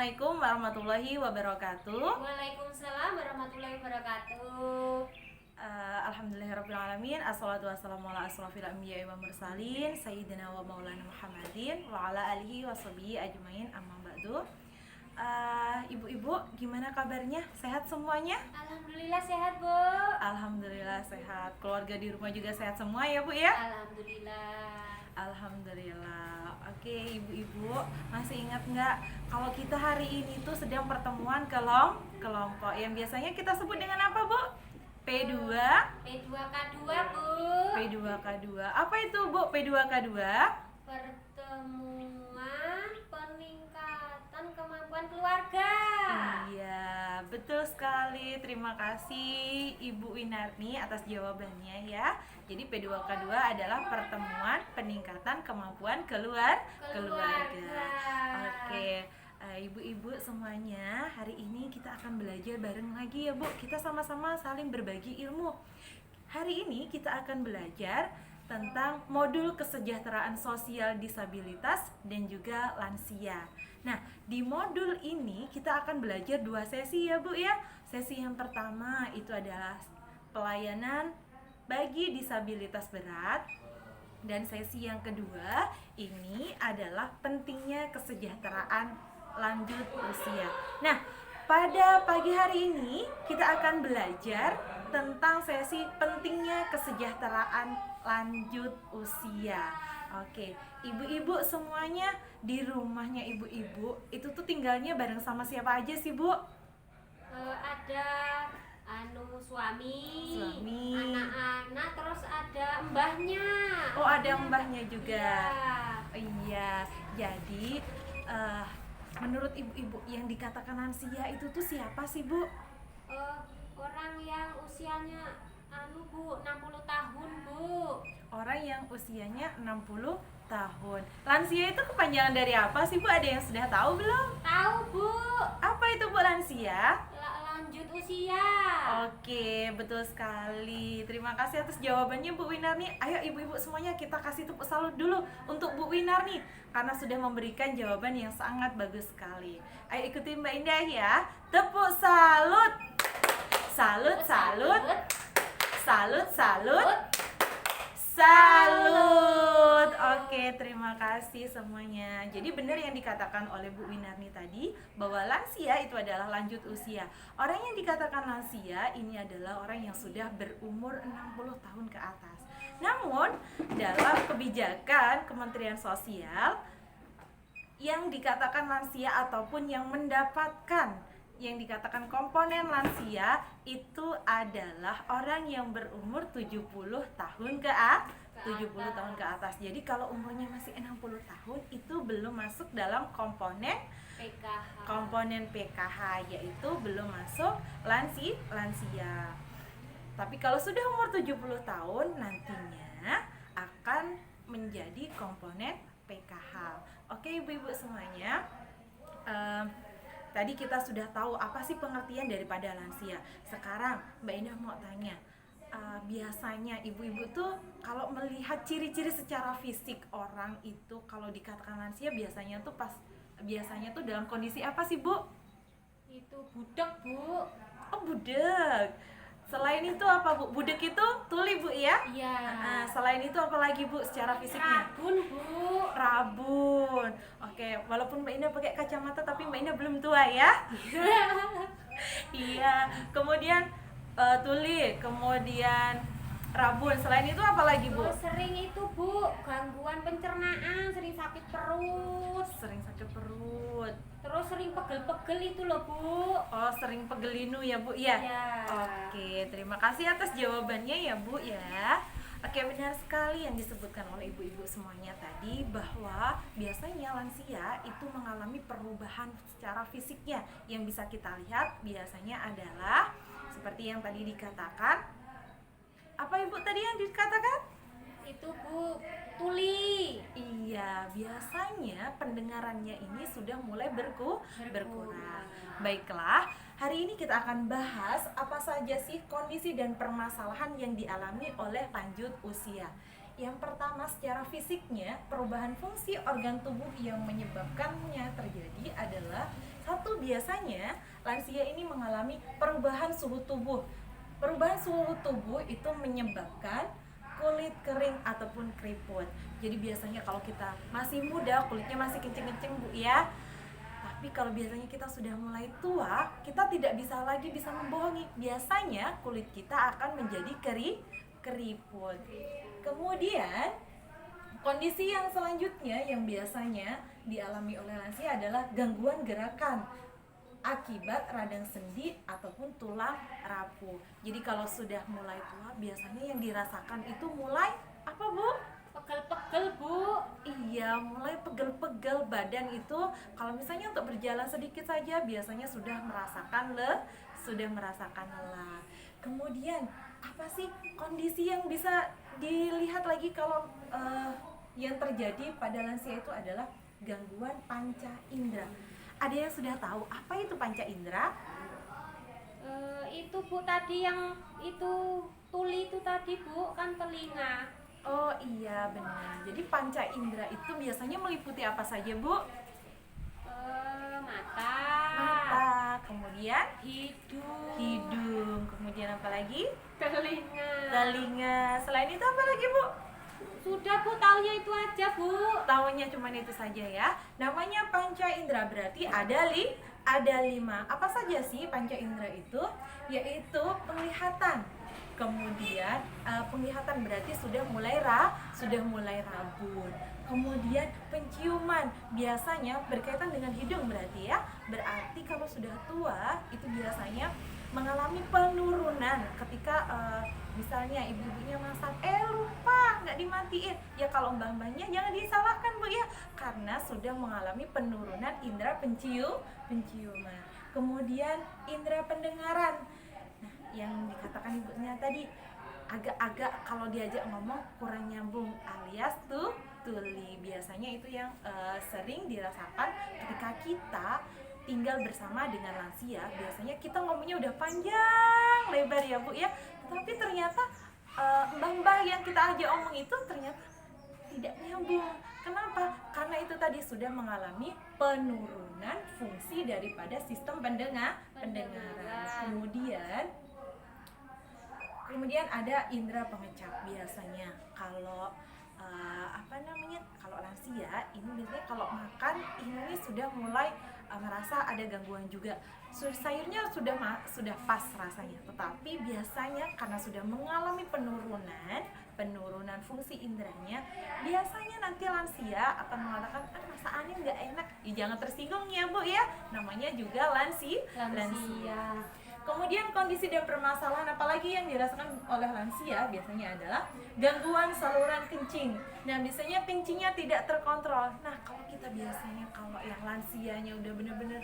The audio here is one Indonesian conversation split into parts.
Assalamualaikum warahmatullahi wabarakatuh. Waalaikumsalam warahmatullahi wabarakatuh. Alhamdulillahirrabbilalamin. Assalatu wassalamu ala asrafil anbiya'i wa mursalin Sayyidina wa maulana Muhammadin wa ala alihi wa sahbihi ajmain, amma ba'du. Ibu-ibu, gimana kabarnya? Sehat semuanya? Alhamdulillah sehat, Bu. Alhamdulillah sehat. Keluarga di rumah juga sehat semua ya, Bu ya? Alhamdulillah. Alhamdulillah. Oke, ibu-ibu, masih ingat nggak kalau kita hari ini tuh sedang pertemuan kelompok yang biasanya kita sebut dengan apa, Bu? P2 P2K2, Bu. P2K2. Apa itu, Bu, P2K2? Pertemuan peningkatan kemampuan keluarga. Iya, betul sekali. Terima kasih Ibu Winarni atas jawabannya ya. Jadi P2K2 adalah pertemuan peningkatan kemampuan keluarga. Oke, ibu-ibu semuanya, hari ini kita akan belajar bareng lagi ya, Bu. Kita sama-sama saling berbagi ilmu. Hari ini kita akan belajar tentang modul kesejahteraan sosial disabilitas dan juga lansia. Nah, di modul ini kita akan belajar 2 sesi ya, Bu ya. Sesi yang pertama itu adalah pelayanan bagi disabilitas berat, dan sesi yang kedua ini adalah pentingnya kesejahteraan lanjut usia. Nah, pada pagi hari ini kita akan belajar tentang sesi pentingnya kesejahteraan lanjut usia. Oke, ibu-ibu semuanya di rumahnya ibu-ibu itu tuh tinggalnya bareng sama siapa aja sih, Bu? Ada suami, anak-anak, terus ada mbahnya. Oh, ada mbahnya juga. Iya. Iya, jadi menurut ibu-ibu yang dikatakan lansia itu tuh siapa sih, Bu? Orang yang usianya Bu, 60 tahun, Bu. Orang yang usianya 60 tahun. Lansia itu kepanjangan dari apa sih, Bu? Ada yang sudah tahu belum? Tahu, Bu. Apa itu, Bu, lansia? Lanjut usia. Oke, betul sekali. Terima kasih atas jawabannya, Bu Winarni. Ayo ibu-ibu semuanya kita kasih tepuk salut dulu untuk Bu Winarni karena sudah memberikan jawaban yang sangat bagus sekali. Ayo ikuti Mbak Indah ya. Tepuk salut. Salut, salut. Salut, salut. Salut. Oke, terima kasih semuanya. Jadi benar yang dikatakan oleh Bu Winarni tadi bahwa lansia itu adalah lanjut usia. Orang yang dikatakan lansia ini adalah orang yang sudah berumur 60 tahun ke atas. Namun, dalam kebijakan Kementerian Sosial yang dikatakan lansia ataupun yang mendapatkan yang dikatakan komponen lansia itu adalah orang yang berumur 70 tahun ke atas. 70 tahun ke atas. Jadi kalau umurnya masih 60 tahun itu belum masuk dalam komponen PKH. Komponen PKH, yaitu belum masuk lansia. Tapi kalau sudah umur 70 tahun nantinya akan menjadi komponen PKH. Oke, ibu-ibu semuanya. Tadi kita sudah tahu apa sih pengertian daripada lansia. Sekarang Mbak Indah mau tanya, biasanya ibu-ibu tuh kalau melihat ciri-ciri secara fisik orang itu kalau dikatakan lansia biasanya tuh dalam kondisi apa sih, Bu? Itu budak, Bu. Oh, budak. Selain itu apa, Bu? Budak itu tuli, Bu ya? Iya. Selain itu apa lagi, Bu, secara fisiknya? Rabun, Bu. Rabun. Oke, walaupun Mbak Indah pakai kacamata tapi Mbak Indah belum tua ya. Iya. Kemudian tuli, kemudian rabun. Selain itu apa lagi, Bu? Sering itu, Bu, gangguan pencernaan, sering sakit perut. Sering sakit perut. Terus sering pegel-pegel itu loh, Bu. Oh, sering pegelinu ya, Bu ya? Iya. Oke, terima kasih atas jawabannya ya, Bu ya. Oke, benar sekali yang disebutkan oleh ibu-ibu semuanya tadi bahwa biasanya lansia itu mengalami perubahan secara fisiknya. Yang bisa kita lihat biasanya adalah seperti yang tadi dikatakan. Apa, Ibu, tadi yang dikatakan? Itu, Bu, tuli. Iya, biasanya pendengarannya ini sudah mulai berkurang. Baiklah, hari ini kita akan bahas apa saja sih kondisi dan permasalahan yang dialami oleh lanjut usia. Yang pertama, secara fisiknya, perubahan fungsi organ tubuh yang menyebabkannya terjadi adalah Satu, biasanya lansia ini mengalami perubahan suhu tubuh. Perubahan suhu tubuh itu menyebabkan kulit kering ataupun keriput. Jadi biasanya kalau kita masih muda, kulitnya masih kenceng-kenceng Bu ya. Tapi kalau biasanya kita sudah mulai tua, kita tidak bisa lagi bisa membohongi. Biasanya kulit kita akan menjadi keriput. Kemudian kondisi yang selanjutnya yang biasanya dialami oleh lansia adalah gangguan gerakan akibat radang sendi ataupun tulang rapuh. Jadi kalau sudah mulai tua, biasanya yang dirasakan itu mulai apa Bu? Pegel-pegel Bu. Iya, mulai pegel-pegel badan itu. Kalau misalnya untuk berjalan sedikit saja, biasanya sudah merasakan lelah. Kemudian apa sih kondisi yang bisa dilihat lagi kalau yang terjadi pada lansia itu adalah gangguan panca indera. Ada yang sudah tahu apa itu panca indera? Itu Bu tadi yang itu tuli itu tadi Bu, kan telinga. Oh iya benar. Jadi panca indera itu biasanya meliputi apa saja Bu? Mata, kemudian hidung, kemudian apa lagi? telinga. Selain itu apa lagi Bu? Sudah Bu, taunya itu aja Bu. Tahunya cuma itu saja ya. Namanya panca indera berarti ada 5. Apa saja sih panca indera itu? Yaitu penglihatan. Kemudian penglihatan berarti sudah mulai rabun. Kemudian penciuman biasanya berkaitan dengan hidung berarti ya. Berarti kalau sudah tua itu biasanya mengalami penurunan ketika misalnya ibu-ibunya masak lupa nggak dimatiin ya. Kalau mbah-mbahnya jangan disalahkan Bu ya, karena sudah mengalami penurunan indera penciuman. Kemudian indera pendengaran. Nah, yang dikatakan ibunya tadi agak-agak kalau diajak ngomong kurang nyambung alias tuli. Biasanya itu yang sering dirasakan ketika kita tinggal bersama dengan lansia. Biasanya kita ngomongnya udah panjang lebar ya Bu ya, tapi ternyata mbah-mbah yang kita ajak omong itu ternyata tidak nyambung. Kenapa? Karena itu tadi sudah mengalami penurunan fungsi daripada sistem pendengaran. Kemudian ada indera pengecap. Biasanya kalau kalau lansia ini biasanya kalau makan ini sudah mulai merasa ada gangguan juga. Sayurnya sudah pas rasanya, tetapi biasanya karena sudah mengalami penurunan fungsi inderanya, biasanya nanti lansia akan mengatakan masakannya nggak enak. Jangan tersinggung ya Bu ya, namanya juga lansia. Kemudian kondisi dan permasalahan apalagi yang dirasakan oleh lansia biasanya adalah gangguan saluran kencing. Nah, biasanya kencingnya tidak terkontrol. Nah, kalau kita biasanya kalau yang lansianya udah benar-benar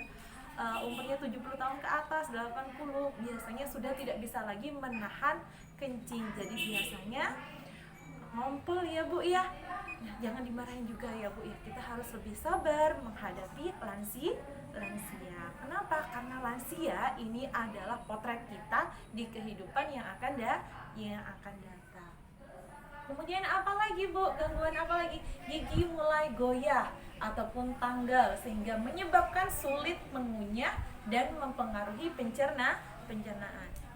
umurnya 70 tahun ke atas, 80, biasanya sudah tidak bisa lagi menahan kencing. Jadi biasanya ngompol ya Bu ya. Nah, jangan dimarahin juga ya Bu ya. Kita harus lebih sabar menghadapi lansia. Kenapa? Karena lansia ini adalah potret kita di kehidupan yang akan datang. Kemudian apa lagi Bu? Gangguan apa lagi? Gigi mulai goyah ataupun tanggal sehingga menyebabkan sulit mengunyah dan mempengaruhi pencernaan.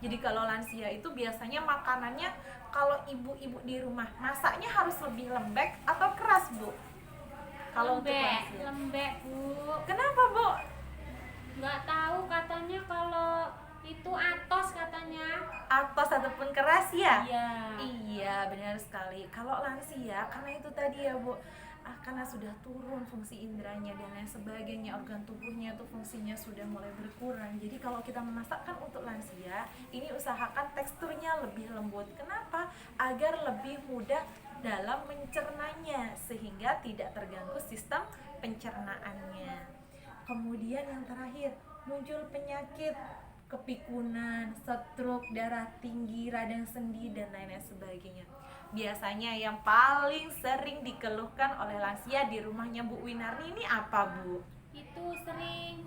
Jadi kalau lansia itu biasanya makanannya kalau ibu-ibu di rumah masaknya harus lebih lembek atau keras Bu? Kalau lembek Bu. Kenapa Bu? Nggak tahu, katanya kalau itu atos katanya. Atos ataupun keras ya? Iya, benar sekali. Kalau lansia karena itu tadi ya Bu, karena sudah turun fungsi inderanya dan lain sebagainya, organ tubuhnya tuh fungsinya sudah mulai berkurang. Jadi kalau kita memasakkan untuk lansia, ini usahakan teksturnya lebih lembut. Kenapa? Agar lebih mudah dalam mencernanya sehingga tidak terganggu sistem pencernaannya. Kemudian yang terakhir, muncul penyakit kepikunan, stroke, darah tinggi, radang sendi dan lain-lain sebagainya. Biasanya yang paling sering dikeluhkan oleh lansia di rumahnya Bu Winarni ini apa Bu? Itu sering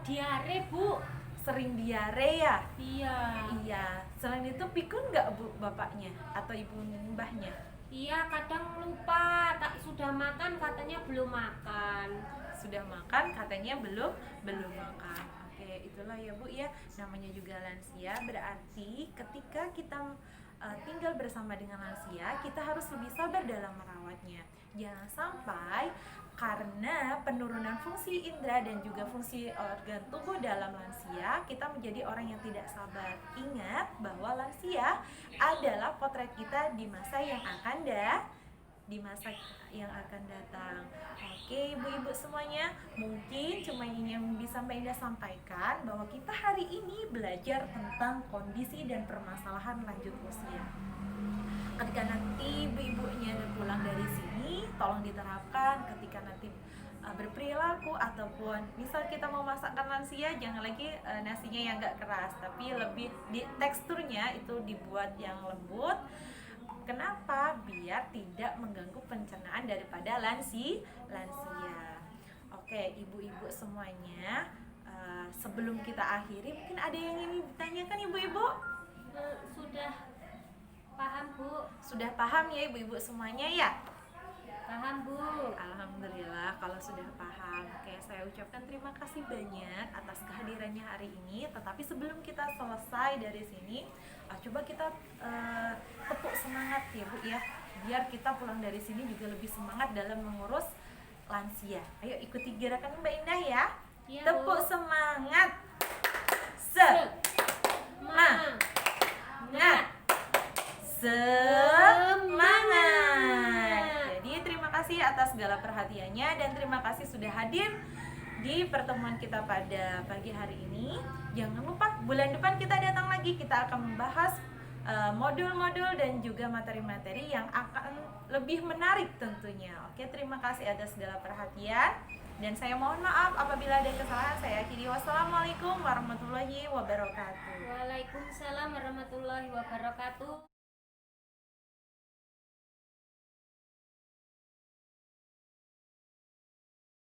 diare Bu. Sering diare ya? Iya. Selain itu pikun nggak Bu bapaknya atau ibu mbahnya? Iya, kadang lupa, tak sudah makan katanya belum makan. sudah makan katanya belum makan. Oke, itulah ya Bu ya, namanya juga lansia, berarti ketika kita tinggal bersama dengan lansia, kita harus lebih sabar dalam merawatnya. Jangan sampai karena penurunan fungsi indera dan juga fungsi organ tubuh dalam lansia, kita menjadi orang yang tidak sabar. Ingat bahwa lansia adalah potret kita di masa yang akan datang. Oke, ibu-ibu semuanya, mungkin cuma ini yang bisa Mbak Indah sampaikan, bahwa kita hari ini belajar tentang kondisi dan permasalahan lanjut usia. Ketika nanti ibu-ibunya pulang dari sini, tolong diterapkan ketika nanti berperilaku ataupun misal kita mau masakkan lansia, jangan lagi nasinya yang gak keras, tapi lebih di teksturnya itu dibuat yang lembut. Kenapa? Biar tidak mengganggu pencernaan daripada lansia. Oke, ibu-ibu semuanya, sebelum kita akhiri, mungkin ada yang ingin ditanyakan ibu-ibu? Sudah paham Bu. Sudah paham ya ibu-ibu semuanya ya? Paham Bu. Alhamdulillah kalau sudah paham. Oke, saya ucapkan terima kasih banyak atas kehadirannya hari ini. Tetapi sebelum kita selesai dari sini, coba kita tepuk semangat ya Bu ya, biar kita pulang dari sini juga lebih semangat dalam mengurus lansia. Ayo ikuti gerakan Mbak Indah ya. Iya, Tepuk Bu. semangat. Semangat. Jadi terima kasih atas segala perhatiannya dan terima kasih sudah hadir di pertemuan kita pada pagi hari ini. Jangan lupa bulan depan kita datang lagi, kita akan membahas modul-modul dan juga materi-materi yang akan lebih menarik tentunya. Oke, terima kasih atas segala perhatian dan saya mohon maaf apabila ada kesalahan. Saya akhiri, wassalamualaikum warahmatullahi wabarakatuh. Waalaikumsalam warahmatullahi wabarakatuh.